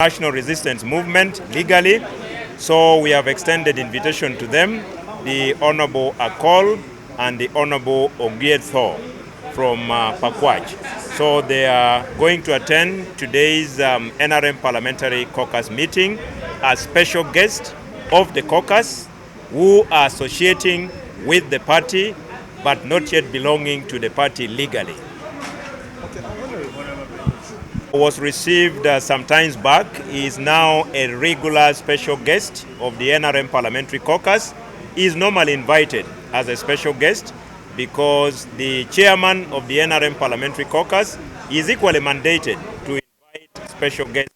national resistance movement legally. So we have extended invitation to them, the Honorable Akol and the Honorable Ogietho from Pakwach. So they are going to attend today's NRM Parliamentary Caucus meeting as special guests of the caucus who are associating with the party but not yet belonging to the party legally. Was received some times back. He is now a regular special guest of the NRM Parliamentary Caucus. He is normally invited as a special guest because the chairman of the NRM Parliamentary Caucus is equally mandated to invite special guests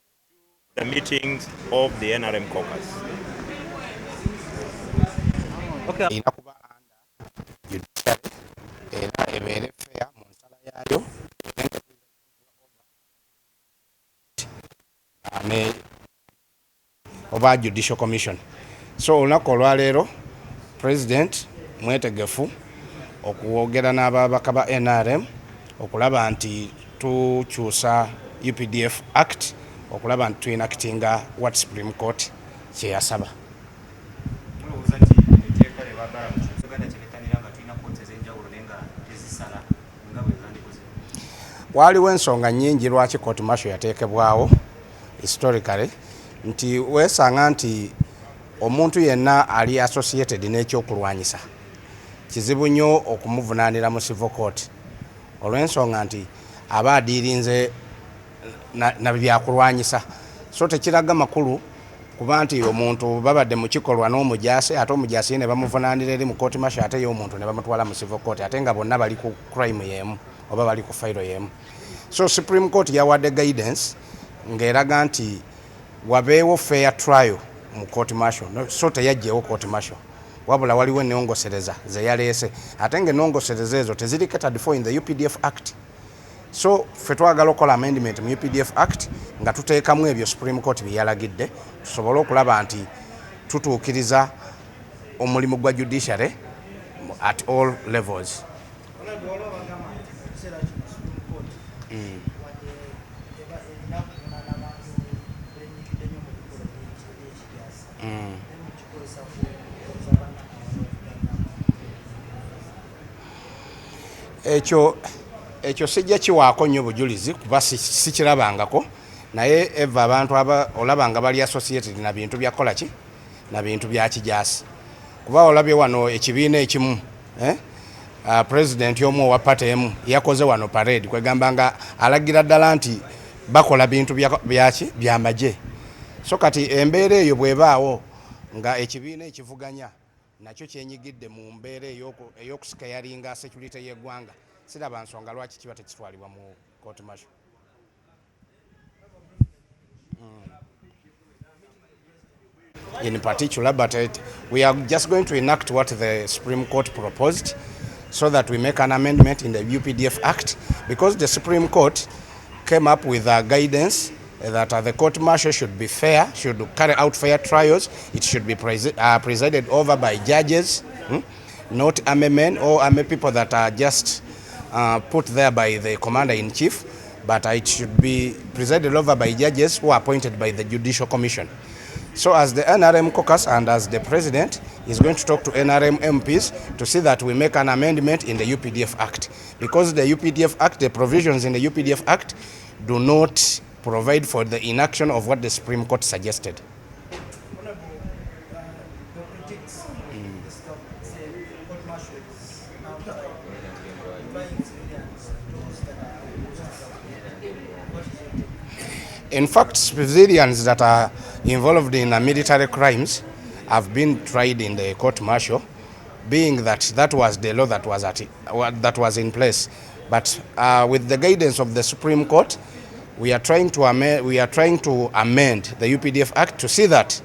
to the meetings of the NRM Caucus. Okay. Oba Judicial Commission. So olunaku olwaleero President mwetegefu okuwogera n'ababaka ba NRM okulaba nti tukyusa UPDF Act okulaba nti tuinactinga what Supreme Court kye yasaba. Waliwo ensonga nnyingi lwaki court martial yateekebwawo historically nti weesanga nti omuntu yenna ali associated n'ekyokulwanyisa kizibu nnyo okumuvunaanira mu civil court olw'ensonga nti aba adiirinze na byakulwanyisa so tekiraga makulu kuba nti omuntu babadde mu kikolwa n'omujaasi ate omujaasi ne bamuvunaanira eri mu court martial ate ye omuntu ne bamutwala mu civil court ate nga bonna bali ku crime y'emu oba bali ku fayiro y'emu. So Supreme Court yawadde guidance ng'eraga nti wabeewo fair trial mu court martial so teyajjeewo court martial wabula waliwo ennongosereza ze yaleese ate ng'ennongosereza ezo teziri catered for in the UPDF Act. So ffe twagala okukola amendment mu UPDF Act nga tuteekamu ebyo Supreme Court bye yalagidde tusobole okulaba nti tutuukiriza omulimu gwa judiciary at all levels. Ekyo sijja kiwaako nnyo bujulizi kuba sikirabangako naye eva abantu olabanga bali associated na bintu bya kolaki na bintu bya kijaasi kuba olabye wano ekibiina ekimu president y'omu owa party emu yakoze wano parade kwegamba nga alagira ddala nti bakola bintu by'amagye so kati embeera eyo bwebaawo nga ekibiina ekivuganya nakyo kyenyigidde mu mbeera ey'okusika yalinga security y'eggwanga siraba nsonga lwaki kiba tekitwalibwa mu court martial. In particular, but we are just going to enact what the Supreme Court proposed so that we make an amendment in the UPDF Act because the Supreme Court came up with a guidance that the court martial should be fair, should carry out fair trials, it should be presided over by judges, not army men or army people that are just put there by the commander-in-chief, but it should be presided over by judges who are appointed by the Judicial Commission. So as the NRM caucus and as the president is going to talk to NRM MPs to see that we make an amendment in the UPDF Act. Because the UPDF Act, the provisions in the UPDF Act do not provide for the inaction of what the Supreme Court suggested. In fact, civilians that are involved in military crimes have been tried in the court martial, being that was the law that was in place. But with the guidance of the Supreme Court, we are trying to amend the UPDF Act to see that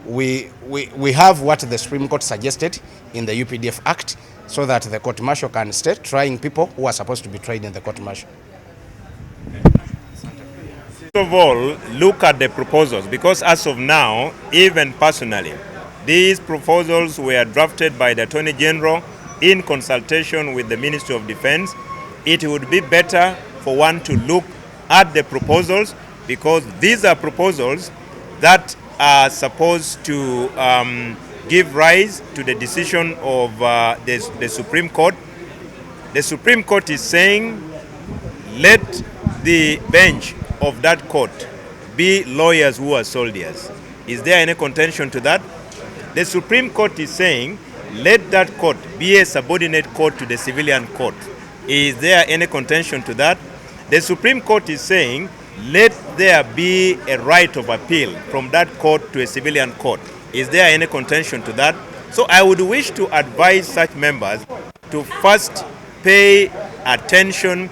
we have what the Supreme Court suggested in the UPDF Act, so that the court martial can start trying people who are supposed to be tried in the court martial. First of all, look at the proposals, because as of now, even personally, these proposals were drafted by the Attorney General in consultation with the Ministry of Defense. It would be better for one to look at the proposals because these are proposals that are supposed to give rise to the decision of the Supreme Court. The Supreme Court is saying, let the bench of that court be lawyers who are soldiers. Is there any contention to that? The Supreme Court is saying, let that court be a subordinate court to the civilian court. Is there any contention to that? The Supreme Court is saying, let there be a right of appeal from that court to a civilian court. Is there any contention to that? So I would wish to advise such members to first pay attention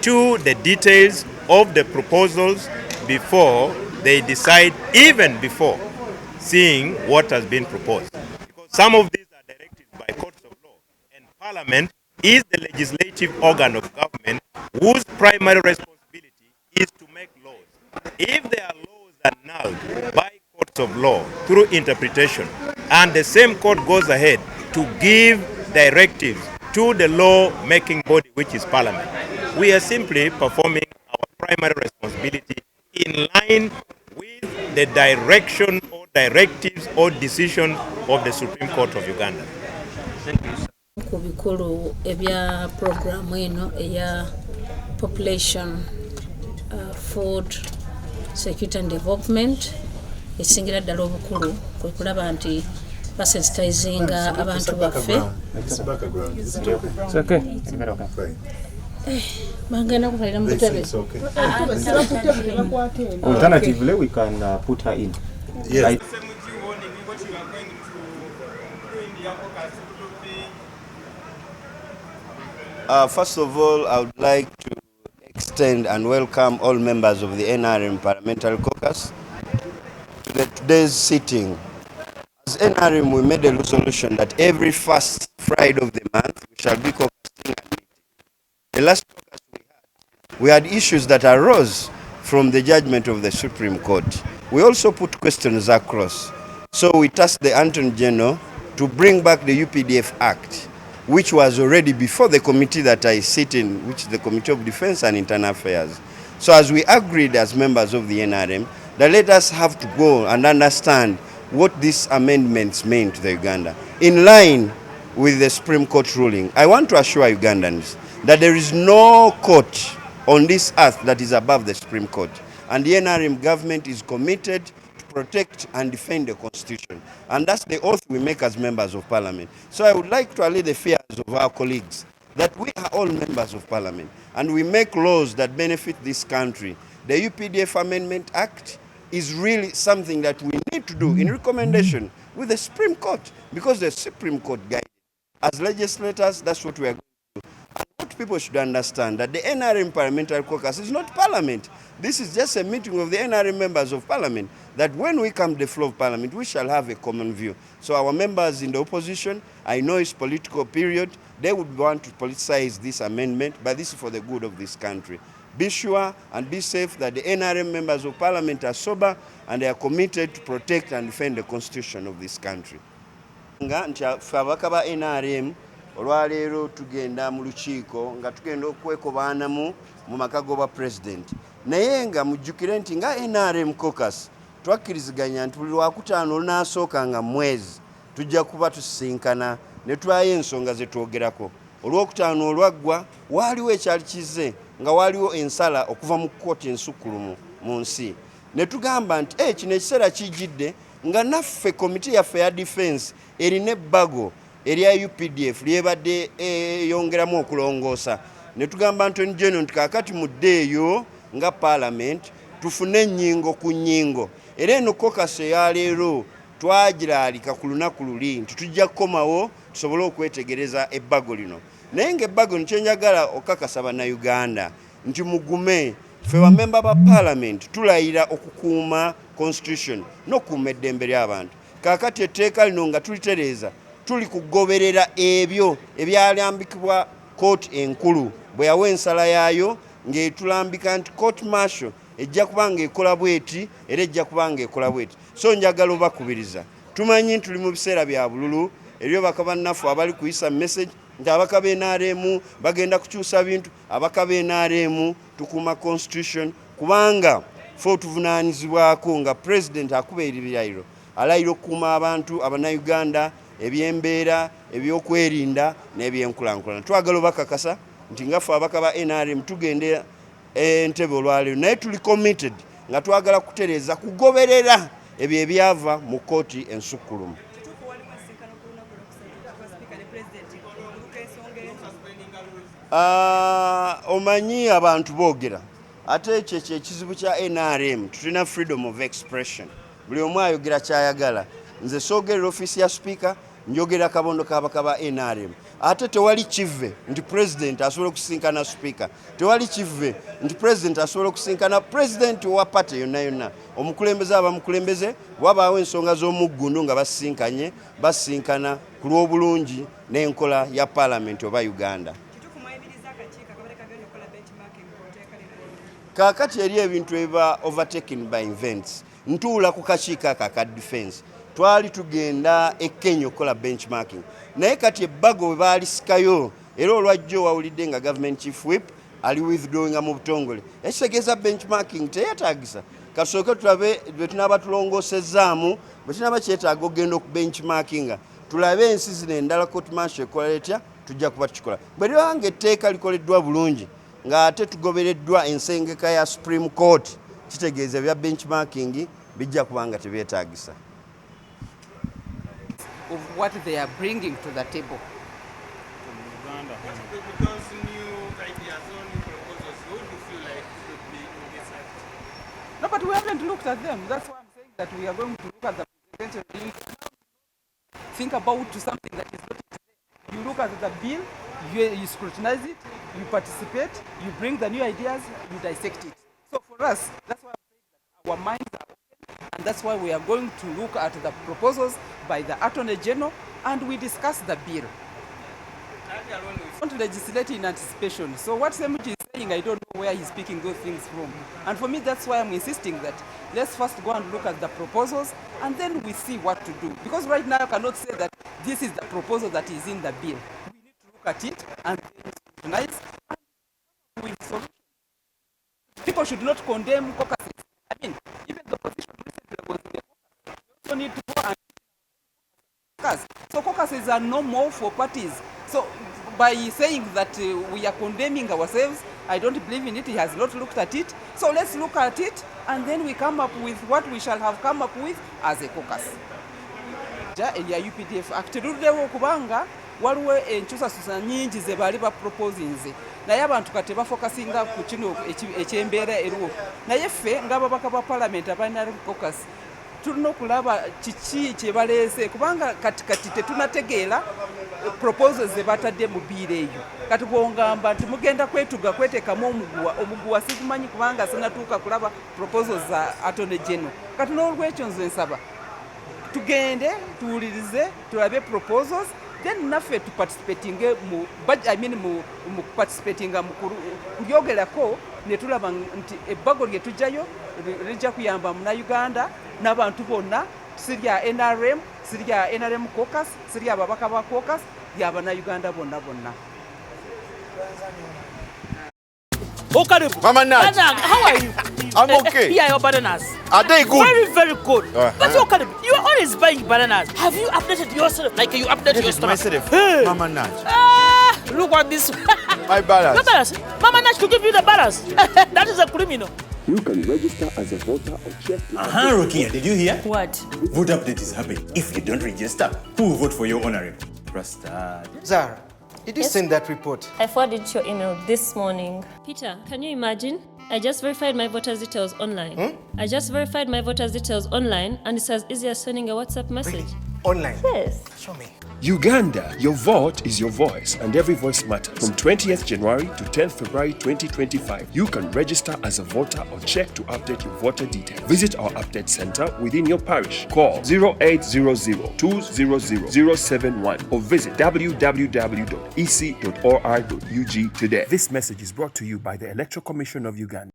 to the details of the proposals before they decide, even before seeing what has been proposed. Because some of these are directed by courts of law, and Parliament is the legislative organ of government whose primary responsibility is to make laws. If there are laws annulled by courts of law through interpretation, and the same court goes ahead to give directives to the law-making body, which is Parliament, we are simply performing our primary responsibility in line with the direction or directives or decisions of the Supreme Court of Uganda. Thank you, sir. Ku bikulu ebya program eno eya population food security and development esingira ddala obukulu kwe kulaba nti basensitizing abantu baffe. Alternatively, we can put her in. Yes. First of all, I would like to extend and welcome all members of the NRM Parliamentary Caucus to today's sitting. As NRM, we made a resolution that every first Friday of the month we shall be caucusing and meeting. The last caucus we had issues that arose from the judgment of the Supreme Court. We also put questions across. So we tasked the Attorney General to bring back the UPDF Act, which was already before the committee that I sit in, which is the Committee of Defense and Internal Affairs. So as we agreed as members of the NRM, that let us have to go and understand what these amendments mean to the Uganda. In line with the Supreme Court ruling, I want to assure Ugandans that there is no court on this earth that is above the Supreme Court. And the NRM government is committed to protect and defend the Constitution. And that's the oath we make as members of Parliament. So I would like to allay the fears of our colleagues that we are all members of Parliament and we make laws that benefit this country. The UPDF Amendment Act is really something that we need to do in recommendation with the Supreme Court, because the Supreme Court guided. As legislators, that's what we are going to do. And what people should understand, that the NRM Parliamentary Caucus is not Parliament. This is just a meeting of the NRM members of Parliament, that when we come to the floor of Parliament, we shall have a common view. So our members in the opposition, I know it's political period, they would want to politicize this amendment, but this is for the good of this country. Be sure and be safe that the NRM members of Parliament are sober and they are committed to protect and defend the Constitution of this country. Ababaka ba NRM olwaleero tugenda mu lukiiko nga tugenda okwekobaanamu mu maka g'obwa president. Naye nga mujjukire nti nga NRM Caucus twakkiriziganya nti buli lwakutaano olunaasooka nga mwezi tujja kuba tusisinkana ne tulayo ensonga ze twogerako. Olwokutaano olwaggwa waaliwo ekyali kize nga waliwo ensala okuva mu kkooti ensukkulumu mu nsi. Ne tugamba nti kino ekiseera kijjidde nga naffe komiti yaffe ya defense erina ebbago erya UPDF lyebadde yongeramu okulongoosa. Ne tugamba Attorney General nti kaakati muddeeyo nga Parliament tufune ennyingo ku nnyingo. Era eno caucus eya leero twagiraalika ku lunaku luli nti tujja kukomawo tusobole okwetegereza ebbago lino. Naye ng'ebbago nikyo njagala okakasa bannayuganda nti mugume ffe bamemba ba Parliament tulayira okukuuma Constitution n'okukuuma eddembe ly'abantu. Kaakati etteeka lino nga tulitereeza tuli kugoberera ebyo ebyalambikibwa court enkulu bwe yawa ensala yaayo ng'etulambika nti court martial ejja kuba ng'ekola bweti era ejja kuba ng'ekola bweti. So njagala obakubiriza, tumanyi tuli mu biseera bya bululu ebyo bakabannaffe abali kuyisa message nti abaka b'NRM bagenda kukyusa bintu. Abaka b'NRM tukuuma Constitution kubanga ffe otuvunaanyizibwako nga pulezidenti akuba ebirayiro alayira okukuuma abantu Abannayuganda eby'embeera ebyokwerinda n'ebyenkulaakulana. Twagala obakakasa nti nga ffe abaka ba NRM tugenda entebe olwaleero naye tuli committed nga twagala kutereeza kugoberera ebyo ebyava mu kkooti ensukkulumu. Omanyi abantu boogera ate ekyo ekizibu kya NRM tulina freedom of expression, buli omu ayogera kyayagala. Nze soogerera ofiisi ya sipiika, njogera kabondo kabaka ba NRM. Ate tewali kive nti president asobola okusinkana sipiika, tewali kive nti president asobola okusinkana president wa party yonna yonna. Omukulembeze abamukulembeze wabaawo ensonga z'omuggundu nga basinkana ku lw'obulungi n'enkola ya parliament oba Uganda. Kaakati eri ebintu ebiba overtaken by events. Ntuula ku kakiiko aka defense twali tugenda e Kenya okukola benchmarking, naye kati ebbago bwe baalisikayo era olwajjo wawulidde nga government chief whip ali withdrawing mu butongole. Ekitegeeza benchmarking teyetaagisa. Kasooke tulabe bwe tunaaba tulongoosezaamu bwe tunaaba kyetaaga okugenda oku benchmarkinga tulabe ensi zino endala court martial ekola etya, tujja kuba tukikola. Bwe libanga etteeka likoleddwa bulungi ng'ate tugobereddwa ensengeka ya Supreme Court, kitegeeza bya benchmarking bijja kubanga tebyetaagisa. Of what they are bringing to the table. Because new ideas, new proposals, who do you feel like should be in this act? No, but we haven't looked at them. That's why I'm saying that we are going to look at the presentation. Think about something that is not there. You look at the bill, you scrutinize it, you participate, you bring the new ideas, you dissect it. So for us, that's why I'm saying that our minds are open, and that's why we are going to look at the proposals by the Attorney General and we discuss the bill. We want to legislate in anticipation. So what Semuchi is saying, I don't know where he's picking those things from. And for me, that's why I'm insisting that let's first go and look at the proposals and then we see what to do. Because right now I cannot say that this is the proposal that is in the bill. We need to look at it and scrutinize and with solutions. People should not condemn caucuses. I mean, even the opposition recently was in the caucus. We also need to go and caucus. So caucuses are no more for parties. So by saying that we are condemning ourselves, I don't believe in it. He has not looked at it. So let's look at it and then we come up with what we shall have come up with as a caucus. Eya UPDF akiteruddewo okubanga waliwo enkyusasusa nyingi ze baali baproposinze naye abantu kati bafokasinga ku kino ekyembeera eriwo naye ffe ng'ababaka ba parliament abalina caucus tulina okulaba kiki kye baleese kubanga kati tetunategeera proposals ze batadde mu biira eyo kati bwongamba nti mugenda kwetuga kweteekamu omuguwa simanyi kubanga sinatuuka kulaba proposals za Attorney General kati n'olwekyo nze nsaba tugende tuwulirize tulabe proposals then naffe tuparticipating mu participating mu kulyogerako ne tulaba nti ebbago lye tujjayo lijja kuyamba Munnayuganda n'abantu bonna sirya NRM sirya NRM Caucus sirya ababaka ba Caucus y'Abannayuganda bonna. Oh, Karibu. Mama Naj. How are you? I'm okay. Here are your bananas. Are they good? Very, very good. But oh, Karibu, you are always buying bananas. Have you updated yourself? Like you updated your stomach? Hey. Mama Naj. Look at this. My balance. The balance. Mama Naj to give you the balance. That is a criminal. You can register as a voter or check. Rukia, did you hear? What? Vote update is happening. If you don't register, who will vote for your honorable? Rasta. Zara, did you send that report? I forwarded your email this morning. Peter, can you imagine? I just verified my voter's details online. I just verified my voter's details online and it's as easy as sending a WhatsApp message. Really? Online? Yes. Show me. Uganda, your vote is your voice and every voice matters. From 20th January to 10th February 2025, you can register as a voter or check to update your voter details. Visit our update center within your parish. Call 0800-200-071 or visit www.ec.or.ug today. This message is brought to you by the Electoral Commission of Uganda.